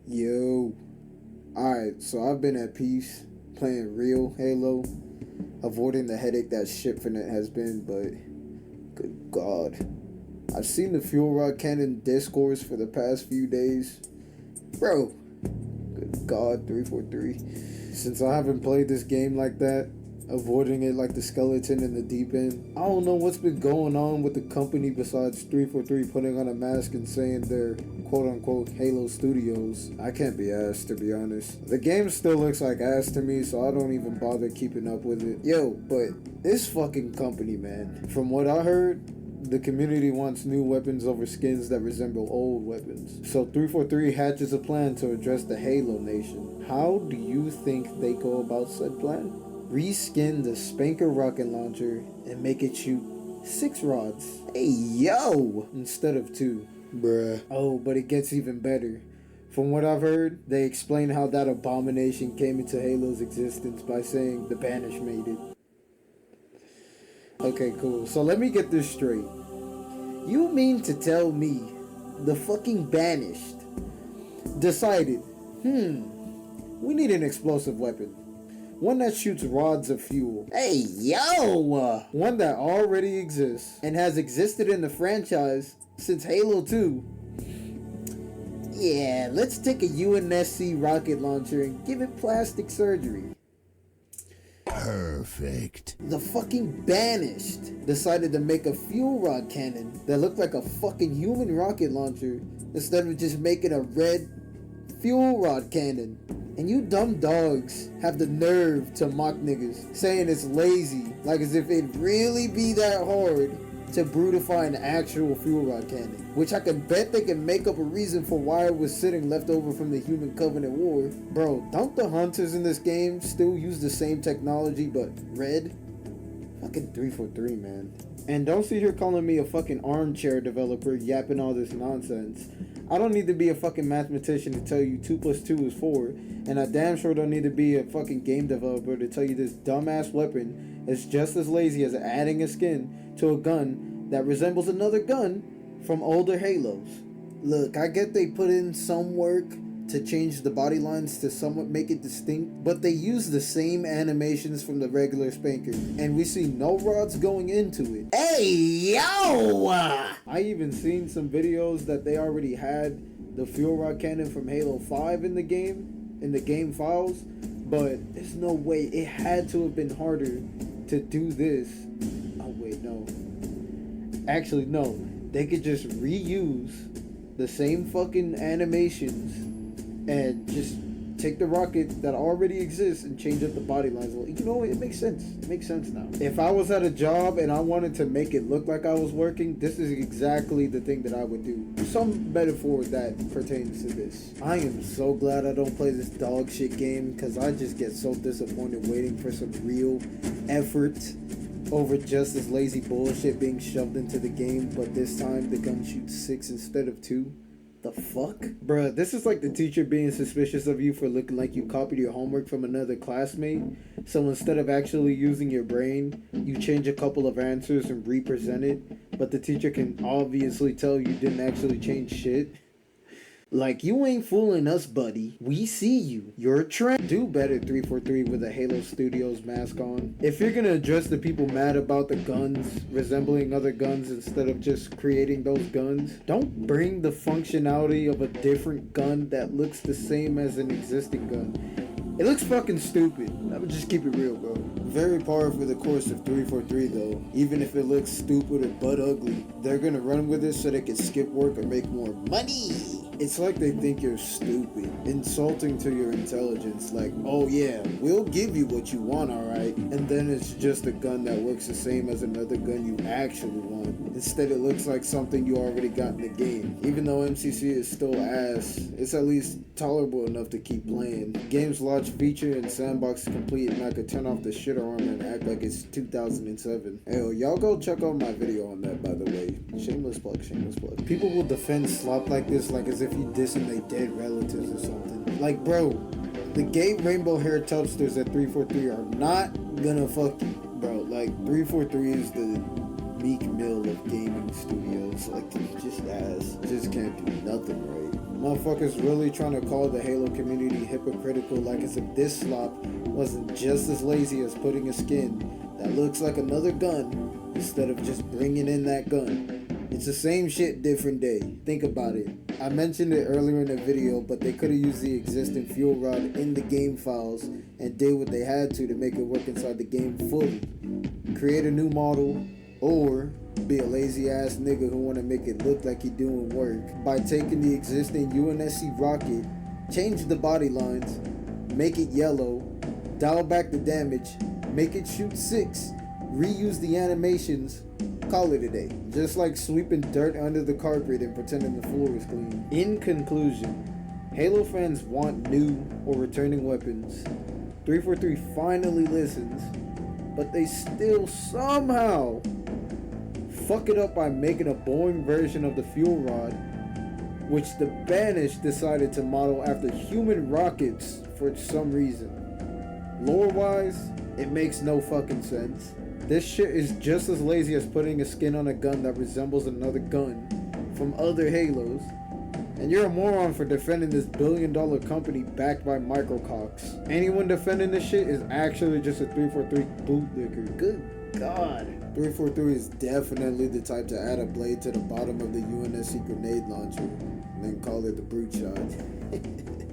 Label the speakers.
Speaker 1: Yo. Alright, so I've been at peace playing real Halo, avoiding the headache that Shipfinite has been, but good God. I've seen the fuel rod cannon discourse for the past few days. Bro, good God, 343. Since I haven't played this game like that, avoiding it like the skeleton in the deep end, I don't know what's been going on with the company besides 343 putting on a mask and saying they're quote-unquote Halo Studios. I can't be asked, to be honest. The game still looks like ass to me, so I don't even bother keeping up with it. Yo, but this fucking company, man, from what I heard, the community wants new weapons over skins that resemble old weapons. So 343 hatches a plan to address the Halo Nation. How do you think they go about said plan? Reskin the SPNKr rocket launcher and make it shoot 6 rods. Hey yo! Instead of 2. Bruh. Oh, but it gets even better. From what I've heard, they explain how that abomination came into Halo's existence by saying the Banished made it. Okay, cool. So let me get this straight. You mean to tell me the fucking Banished decided, we need an explosive weapon. One that shoots rods of fuel. Hey, yo! One that already exists and has existed in the franchise since Halo 2. Yeah, let's take a UNSC rocket launcher and give it plastic surgery.
Speaker 2: Perfect.
Speaker 1: The fucking Banished decided to make a fuel rod cannon that looked like a fucking human rocket launcher instead of just making a red fuel rod cannon. And you dumb dogs have the nerve to mock niggas, saying it's lazy, like as if it'd really be that hard to brutify an actual fuel rod cannon. Which I can bet they can make up a reason for why it was sitting left over from the Human Covenant War. Bro, don't the hunters in this game still use the same technology but red? Fucking 343, man. And don't sit here calling me a fucking armchair developer yapping all this nonsense. I don't need to be a fucking mathematician to tell you 2 plus 2 is 4, and I damn sure don't need to be a fucking game developer to tell you this dumbass weapon is just as lazy as adding a skin to a gun that resembles another gun from older Halos. Look, I get they put in some work to change the body lines to somewhat make it distinct, but they use the same animations from the regular SPNKr, and we see no rods going into it. Hey, yo! I even seen some videos that they already had the fuel rod cannon from Halo 5 in the game files, but there's no way. It had to have been harder to do this. Oh wait, no. Actually, no. They could just reuse the same fucking animations and just take the rocket that already exists and change up the body lines. Well, you know, it makes sense. It makes sense now. If I was at a job and I wanted to make it look like I was working, this is exactly the thing that I would do. Some metaphor that pertains to this. I am so glad I don't play this dog shit game, because I just get so disappointed waiting for some real effort over just this lazy bullshit being shoved into the game, but this time the gun shoots 6 instead of 2. The fuck? Bruh, this is like the teacher being suspicious of you for looking like you copied your homework from another classmate. So instead of actually using your brain, you change a couple of answers and represent it, but the teacher can obviously tell you didn't actually change shit. Like, you ain't fooling us, buddy. We see you. You're a trend. Do better, 343, with a Halo Studios mask on. If you're gonna address the people mad about the guns resembling other guns instead of just creating those guns, don't bring the functionality of a different gun that looks the same as an existing gun. It looks fucking stupid. I would just keep it real, bro. Very par for the course of 343, though. Even if it looks stupid or butt ugly, they're gonna run with it so they can skip work or make more money. It's like they think you're stupid, insulting to your intelligence, like, oh yeah, we'll give you what you want, alright? And then it's just a gun that works the same as another gun you actually want. Instead, it looks like something you already got in the game. Even though MCC is still ass, it's at least tolerable enough to keep playing. Game's launch feature and sandbox complete, and I could turn off the shit armor and act like it's 2007. Hey, y'all go check out my video on that, by the way. Shameless plug, shameless plug. People will defend slop like this like as if you dissing they dead relatives or something. Like, bro, the gay rainbow hair tubsters at 343 are not gonna fuck you, bro. Like, 343 is the Meek Mill of gaming studios. Like, just can't do nothing right. Motherfuckers really trying to call the Halo community hypocritical, like as if this slop wasn't just as lazy as putting a skin that looks like another gun instead of just bringing in that gun. It's the same shit, different day. Think about it. I mentioned it earlier in the video, but they could have used the existing fuel rod in the game files and did what they had to make it work inside the game fully. Create a new model, or be a lazy ass nigga who want to make it look like he doing work by taking the existing UNSC rocket, change the body lines, make it yellow, dial back the damage, make it shoot 6, reuse the animations, call it a day. Just like sweeping dirt under the carpet and pretending the floor is clean. In conclusion, Halo fans want new or returning weapons. 343 finally listens, but they still somehow fuck it up by making a boring version of the fuel rod, which the Banished decided to model after human rockets for some reason. Lore-wise, it makes no fucking sense. This shit is just as lazy as putting a skin on a gun that resembles another gun from other Halos. And you're a moron for defending this billion-dollar company backed by micrococks. Anyone defending this shit is actually just a 343 bootlicker. Good God. 343 is definitely the type to add a blade to the bottom of the UNSC grenade launcher and then call it the brute shot.